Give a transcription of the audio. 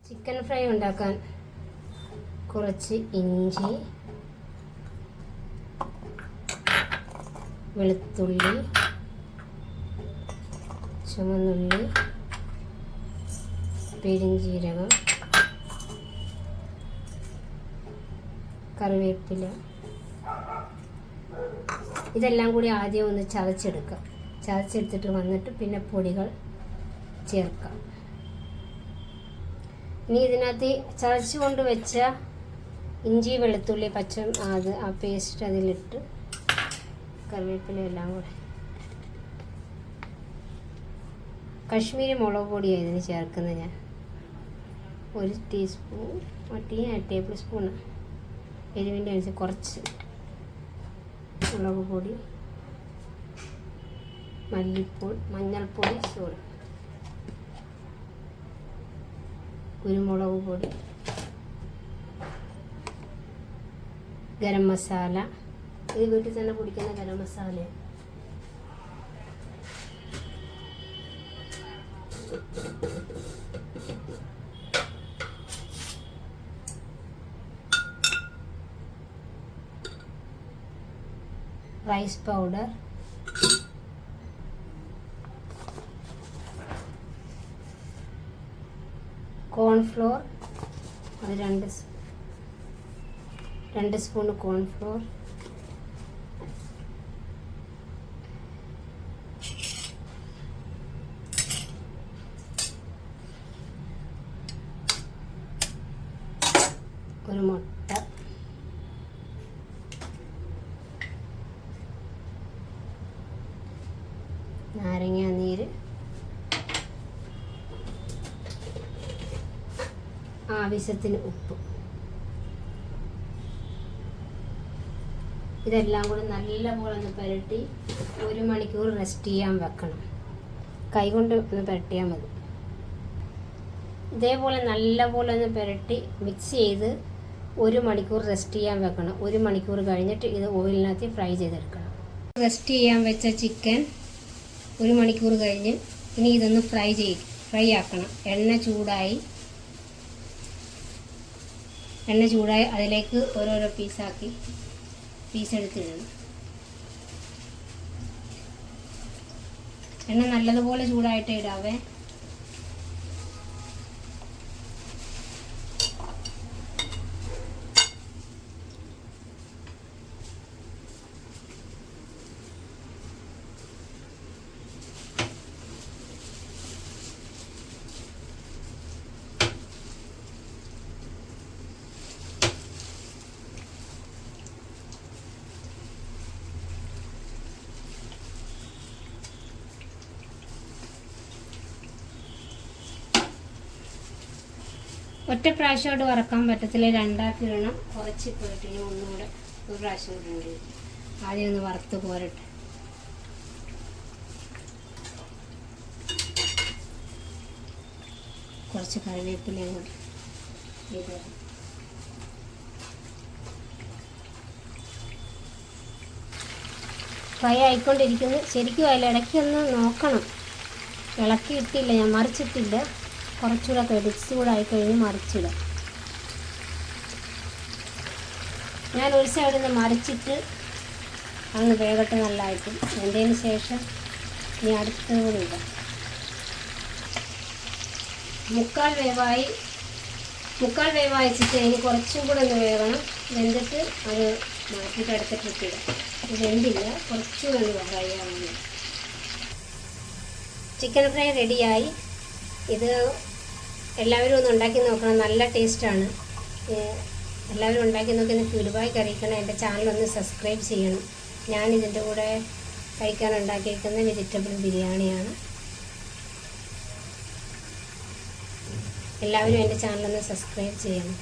Chicken fry ഉണ്ടാക്കാൻ കുറച്ച് ഇഞ്ചി, വെളുത്തുള്ളി, ചുവന്നുള്ളി, പെരിഞ്ചീരകം, കറിവേപ്പില, ഇതെല്ലാം കൂടി ആദ്യം ഒന്ന് ചതച്ചെടുക്കാം. ചതച്ചെടുത്തിട്ട് വന്നിട്ട് പിന്നെ പൊടികൾ ചേർക്കാം. ഇനി ഇതിനകത്ത് ചതച്ച് കൊണ്ട് വെച്ച ഇഞ്ചി, വെളുത്തുള്ളി, ആ പേസ്റ്റ് അതിലിട്ട് കറിവേപ്പില എല്ലാം കൂടെ. കശ്മീരി മുളക് പൊടിയാണ് ഇതിന് ചേർക്കുന്നത്. ഞാൻ 1 ടീസ്പൂൺ, 1 ടേബിൾ സ്പൂൺ എരിവിൻ്റെ അനുസരിച്ച് കുറച്ച് മുളക് പൊടി, മഞ്ഞൾപ്പൊടി, കുരുമുളക് പൊടി, ഗരം മസാല. ഇത് വീട്ടിൽ തന്നെ പൊടിക്കുന്ന ഗരം മസാലയാണ്. റൈസ് പൗഡർ, കോൺഫ്ലോർ, അത് 2 സ്പൂൺ കോൺഫ്ലോർ, ഒരു മുട്ട, നാരങ്ങാനീര്, ആവശ്യത്തിന് ഉപ്പ്. ഇതെല്ലാം കൂടി നല്ലപോലെ ഒന്ന് പുരട്ടി 1 മണിക്കൂർ റെസ്റ്റ് ചെയ്യാൻ വെക്കണം. കൈകൊണ്ട് ഒന്ന് പുരട്ടിയാൽ മതി. ഇതേപോലെ നല്ലപോലെ ഒന്ന് പുരട്ടി മിക്സ് ചെയ്ത് 1 മണിക്കൂർ റെസ്റ്റ് ചെയ്യാൻ വെക്കണം. 1 മണിക്കൂർ കഴിഞ്ഞിട്ട് ഇത് ഓയിലിനകത്ത് ഫ്രൈ ചെയ്തെടുക്കണം. റെസ്റ്റ് ചെയ്യാൻ വെച്ച ചിക്കൻ 1 മണിക്കൂർ കഴിഞ്ഞ് ഇനി ഇതൊന്ന് ഫ്രൈ ആക്കണം. എണ്ണ ചൂടായി അതിലേക്ക് ഓരോരോ പീസ് എടുത്തിടണം. എണ്ണ നല്ലതുപോലെ ചൂടായിട്ട് ഇടാവേ. ഒറ്റ പ്രാവശ്യമായിട്ട് വറക്കാൻ പറ്റത്തില്ല, 2 ഇടണം. കുറച്ച് പോയിട്ട് ഇനി ഒന്നുകൂടെ ഒരു പ്രാവശ്യം ഇടേണ്ടി വരും. ആദ്യം ഒന്ന് വറുത്ത് പോരട്ടെ. കുറച്ച് കറിവേപ്പില അങ്ങോട്ട് ഫ്രൈ ആയിക്കൊണ്ടിരിക്കുന്നു. ശരിക്കും അതിലിടയ്ക്കൊന്ന് നോക്കണം. ഇളക്കി ഇട്ടില്ല, ഞാൻ മറിച്ചിട്ടില്ല. കുറച്ചുകൂടെ കടിച്ചുകൂടെ ആയിക്കഴിഞ്ഞ് മറിച്ചിടാം. ഞാൻ ഒരു സൈഡിൽ നിന്ന് മറിച്ചിട്ട് അങ്ങ് വേഗട്ടെ നല്ലതായിട്ട്. അതിന് ശേഷം ഇനി അടുത്തത് കൂടി ഇടാം. 3/4 വേവായി ചിക്കൻ ഇനി കുറച്ചും കൂടെ ഒന്ന് വേവണം. വെന്തിട്ട് അത് മാറ്റിയിട്ട് അടുത്ത ട്രിപ്പിടാം. ഇത് വെന്തില്ല, കുറച്ചുകൂടെ ഒന്ന് ഫ്രൈ ആവുന്നു. ചിക്കൻ ഫ്രൈ റെഡിയായി. ഇത് എല്ലാവരും ഒന്ന് ഉണ്ടാക്കി നോക്കണം, നല്ല ടേസ്റ്റാണ്. എല്ലാവരും ഉണ്ടാക്കി നോക്കി ഒന്ന് ഫീഡ്ബാക്ക് അറിയിക്കണം. എൻ്റെ ചാനലൊന്ന് സബ്സ്ക്രൈബ് ചെയ്യണം. ഞാനിതിൻ്റെ കൂടെ കഴിക്കാൻ ഉണ്ടാക്കിയിരിക്കുന്ന വെജിറ്റബിൾ ബിരിയാണിയാണ്. എല്ലാവരും എൻ്റെ ചാനലൊന്ന് സബ്സ്ക്രൈബ് ചെയ്യണം.